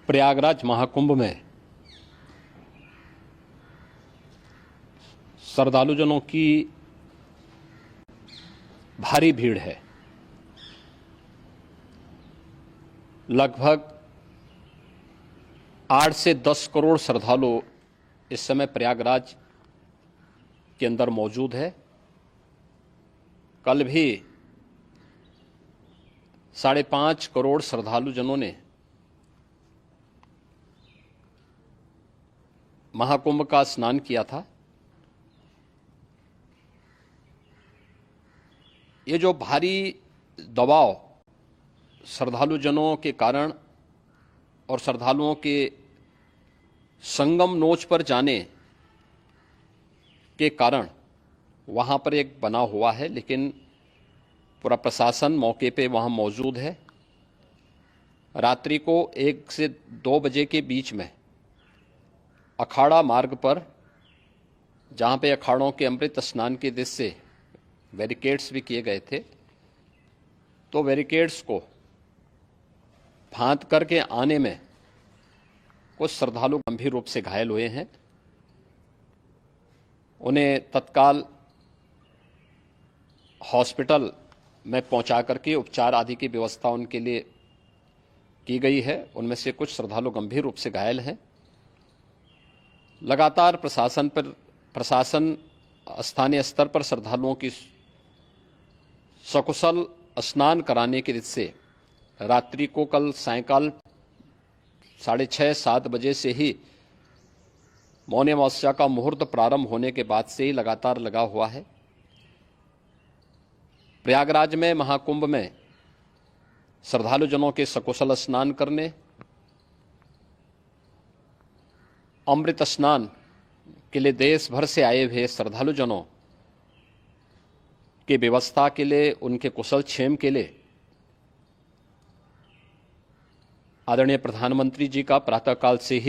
प्रयागराज महाकुंभ में श्रद्धालुजनों की भारी भीड़ है। लगभग 8 से 10 करोड़ श्रद्धालु इस समय प्रयागराज के अंदर मौजूद है। कल भी 5.5 करोड़ श्रद्धालुजनों ने महाकुंभ का स्नान किया था। ये जो भारी दबाव श्रद्धालुजनों के कारण और श्रद्धालुओं के संगम नोच पर जाने के कारण वहाँ पर एक बना हुआ है, लेकिन पूरा प्रशासन मौके पे वहाँ मौजूद है। रात्रि को 1 से 2 बजे के बीच में अखाड़ा मार्ग पर, जहाँ पे अखाड़ों के अमृत स्नान के दृश्य से बैरिकेड्स भी किए गए थे, तो बैरिकेड्स को फांद करके आने में कुछ श्रद्धालु गंभीर रूप से घायल हुए हैं। उन्हें तत्काल हॉस्पिटल में पहुंचा करके उपचार आदि की व्यवस्था उनके लिए की गई है। उनमें से कुछ श्रद्धालु गंभीर रूप से घायल हैं। लगातार प्रशासन स्थानीय स्तर पर श्रद्धालुओं की सकुशल स्नान कराने के दृष्टि से रात्रि को कल सायंकाल 6:30-7 बजे से ही मौनी अमावस्या का मुहूर्त प्रारंभ होने के बाद से ही लगातार लगा हुआ है। प्रयागराज में महाकुंभ में श्रद्धालुजनों के सकुशल स्नान करने, अमृत स्नान के लिए देश भर से आए हुए श्रद्धालुजनों की व्यवस्था के लिए, उनके कुशल क्षेम के लिए आदरणीय प्रधानमंत्री जी का प्रातःकाल से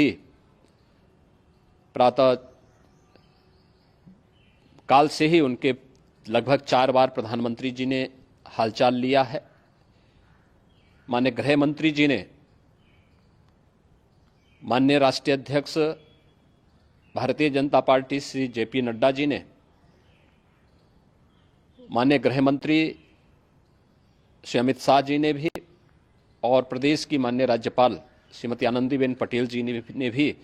ही उनके लगभग 4 बार प्रधानमंत्री जी ने हालचाल लिया है। माननीय गृह मंत्री जी ने, माननीय राष्ट्रीय अध्यक्ष भारतीय जनता पार्टी श्री जेपी नड्डा जी ने, माननीय गृह मंत्री श्री अमित शाह जी ने भी, और प्रदेश की माननीय राज्यपाल श्रीमती आनंदीबेन पटेल जी ने भी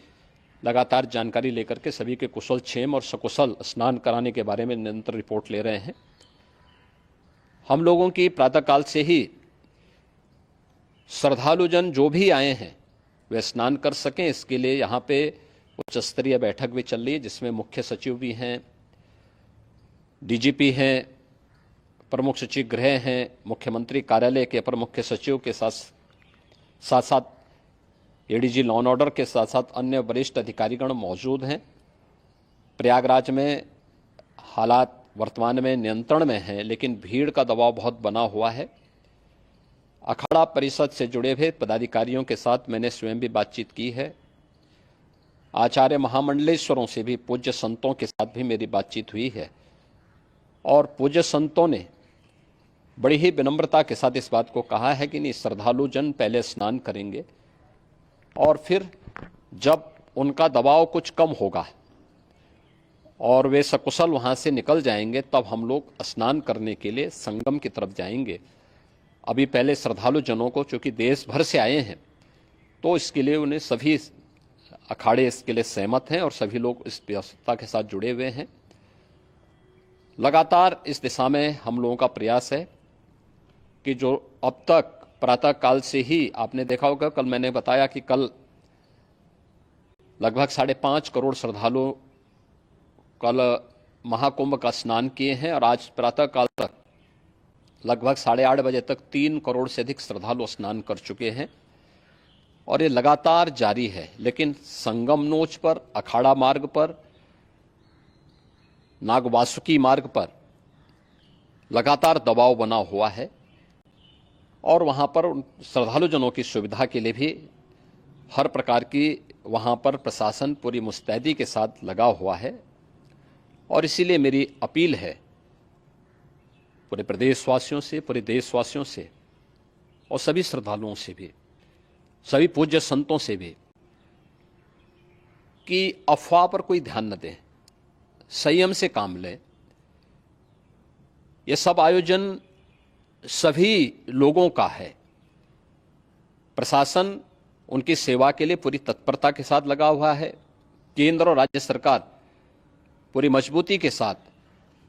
लगातार जानकारी लेकर के सभी के कुशल क्षेम और सकुशल स्नान कराने के बारे में निरंतर रिपोर्ट ले रहे हैं। हम लोगों की प्रातःकाल से ही श्रद्धालुजन जो भी आए हैं वे स्नान कर सकें, इसके लिए यहाँ पे उच्च स्तरीय बैठक भी चल रही है, जिसमें मुख्य सचिव भी हैं, डीजीपी हैं, प्रमुख सचिव गृह हैं, मुख्यमंत्री कार्यालय के अपर मुख्य सचिव के साथ साथ एडीजी लॉ एंड ऑर्डर के साथ साथ अन्य वरिष्ठ अधिकारीगण मौजूद हैं। प्रयागराज में हालात वर्तमान में नियंत्रण में हैं, लेकिन भीड़ का दबाव बहुत बना हुआ है। अखाड़ा परिषद से जुड़े हुए पदाधिकारियों के साथ मैंने स्वयं भी बातचीत की है। आचार्य महामंडलेश्वरों से भी, पूज्य संतों के साथ भी मेरी बातचीत हुई है, और पूज्य संतों ने बड़ी ही विनम्रता के साथ इस बात को कहा है कि नहीं, श्रद्धालु जन पहले स्नान करेंगे और फिर जब उनका दबाव कुछ कम होगा और वे सकुशल वहाँ से निकल जाएंगे, तब हम लोग स्नान करने के लिए संगम की तरफ जाएंगे। अभी पहले श्रद्धालु जनों को, चूँकि देश भर से आए हैं, तो इसके लिए उन्हें सभी अखाड़े इसके लिए सहमत हैं और सभी लोग इस व्यवस्था के साथ जुड़े हुए हैं। लगातार इस दिशा में हम लोगों का प्रयास है कि जो अब तक प्रातःकाल से ही आपने देखा होगा, कल मैंने बताया कि कल लगभग 5.5 करोड़ श्रद्धालु कल महाकुंभ का स्नान किए हैं, और आज प्रातःकाल तक लगभग 8:30 बजे तक 3 करोड़ से अधिक श्रद्धालु स्नान कर चुके हैं, और ये लगातार जारी है। लेकिन संगम नोच पर, अखाड़ा मार्ग पर, नागवासुकी मार्ग पर लगातार दबाव बना हुआ है, और वहाँ पर श्रद्धालुजनों की सुविधा के लिए भी हर प्रकार की वहाँ पर प्रशासन पूरी मुस्तैदी के साथ लगा हुआ है। और इसीलिए मेरी अपील है पूरे प्रदेशवासियों से, पूरे देशवासियों से और सभी श्रद्धालुओं से भी सभी पूज्य संतों से भी कि अफवाह पर कोई ध्यान न दें, संयम से काम लें। यह सब आयोजन सभी लोगों का है। प्रशासन उनकी सेवा के लिए पूरी तत्परता के साथ लगा हुआ है। केंद्र और राज्य सरकार पूरी मजबूती के साथ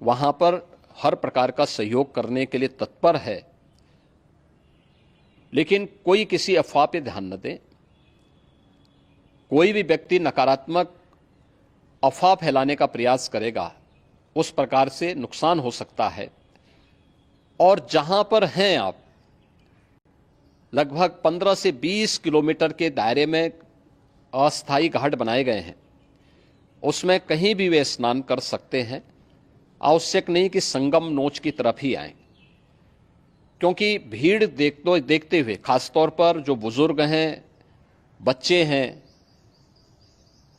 वहां पर हर प्रकार का सहयोग करने के लिए तत्पर है। लेकिन कोई किसी अफवाह पे ध्यान न दे। कोई भी व्यक्ति नकारात्मक अफवाह फैलाने का प्रयास करेगा, उस प्रकार से नुकसान हो सकता है। और जहां पर हैं आप, लगभग 15 से 20 किलोमीटर के दायरे में अस्थायी घाट बनाए गए हैं, उसमें कहीं भी वे स्नान कर सकते हैं। आवश्यक नहीं कि संगम नोच की तरफ ही आएं, क्योंकि भीड़ देखते हुए खासतौर पर जो बुजुर्ग हैं, बच्चे हैं,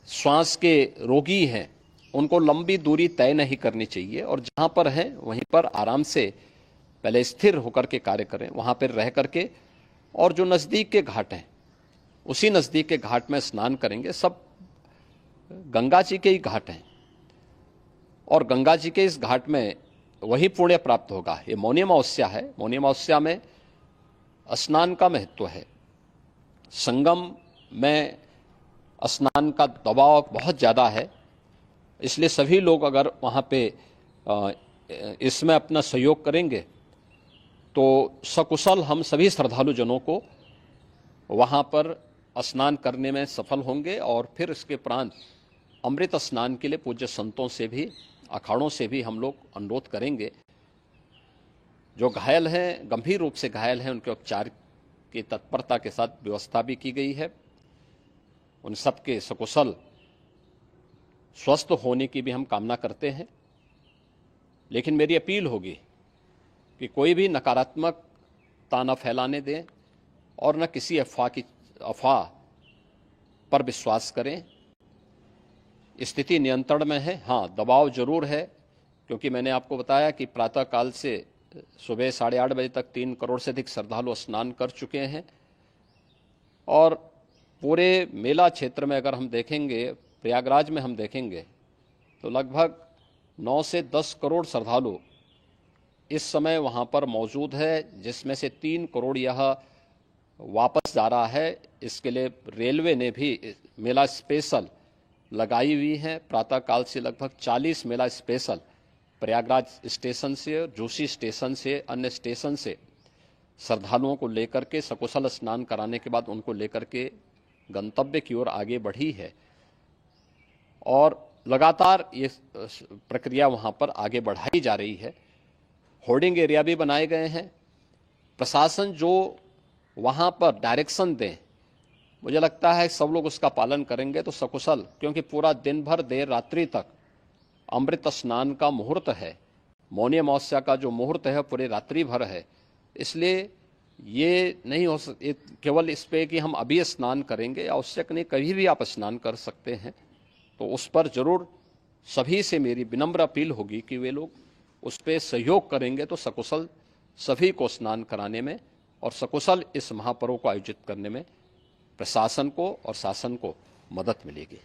श्वास के रोगी हैं, उनको लंबी दूरी तय नहीं करनी चाहिए और जहां पर हैं वहीं पर आराम से पहले स्थिर होकर के कार्य करें, वहां पर रह करके। और जो नज़दीक के घाट हैं, उसी नज़दीक के घाट में स्नान करेंगे। सब गंगा जी के ही घाट हैं और गंगा जी के इस घाट में वही पुण्य प्राप्त होगा। ये मौनी अमावस्या है। मौनी अमावस्या में स्नान का महत्व है। संगम में स्नान का दबाव बहुत ज़्यादा है, इसलिए सभी लोग अगर वहाँ पे इसमें अपना सहयोग करेंगे तो सकुशल हम सभी श्रद्धालु जनों को वहाँ पर स्नान करने में सफल होंगे। और फिर इसके उपरांत अमृत स्नान के लिए पूज्य संतों से भी, अखाड़ों से भी हम लोग अनुरोध करेंगे। जो घायल हैं, गंभीर रूप से घायल हैं, उनके उपचार की तत्परता के साथ व्यवस्था भी की गई है। उन सबके सकुशल स्वस्थ होने की भी हम कामना करते हैं। लेकिन मेरी अपील होगी कि कोई भी नकारात्मकता न फैलाने दें और न किसी अफवाह पर विश्वास करें। स्थिति नियंत्रण में है। हाँ, दबाव जरूर है, क्योंकि मैंने आपको बताया कि प्रातःकाल से सुबह 8:30 बजे तक 3 करोड़ से अधिक श्रद्धालु स्नान कर चुके हैं। और पूरे मेला क्षेत्र में अगर हम देखेंगे, प्रयागराज में हम देखेंगे तो लगभग 9 से 10 करोड़ श्रद्धालु इस समय वहाँ पर मौजूद है, जिसमें से 3 करोड़ यह वापस जा रहा है। इसके लिए रेलवे ने भी मेला स्पेशल लगाई हुई है। प्रातःकाल से लगभग 40 मेला स्पेशल प्रयागराज स्टेशन से, जोशी स्टेशन से, अन्य स्टेशन से श्रद्धालुओं को लेकर के सकुशल स्नान कराने के बाद उनको लेकर के गंतव्य की ओर आगे बढ़ी है। और लगातार ये प्रक्रिया वहाँ पर आगे बढ़ाई जा रही है। होर्डिंग एरिया भी बनाए गए हैं। प्रशासन जो वहाँ पर डायरेक्शन दें, मुझे लगता है सब लोग उसका पालन करेंगे तो सकुशल, क्योंकि पूरा दिन भर देर रात्रि तक अमृत स्नान का मुहूर्त है। मौनी अमावस्या का जो मुहूर्त है पूरे रात्रि भर है। इसलिए ये नहीं हो केवल इस पे कि हम अभी स्नान करेंगे, आवश्यक नहीं, कभी भी आप स्नान कर सकते हैं। तो उस पर जरूर सभी से मेरी विनम्र अपील होगी कि वे लोग उस पर सहयोग करेंगे तो सकुशल सभी को स्नान कराने में और सकुशल इस महापर्व को आयोजित करने में प्रशासन को और शासन को मदद मिलेगी।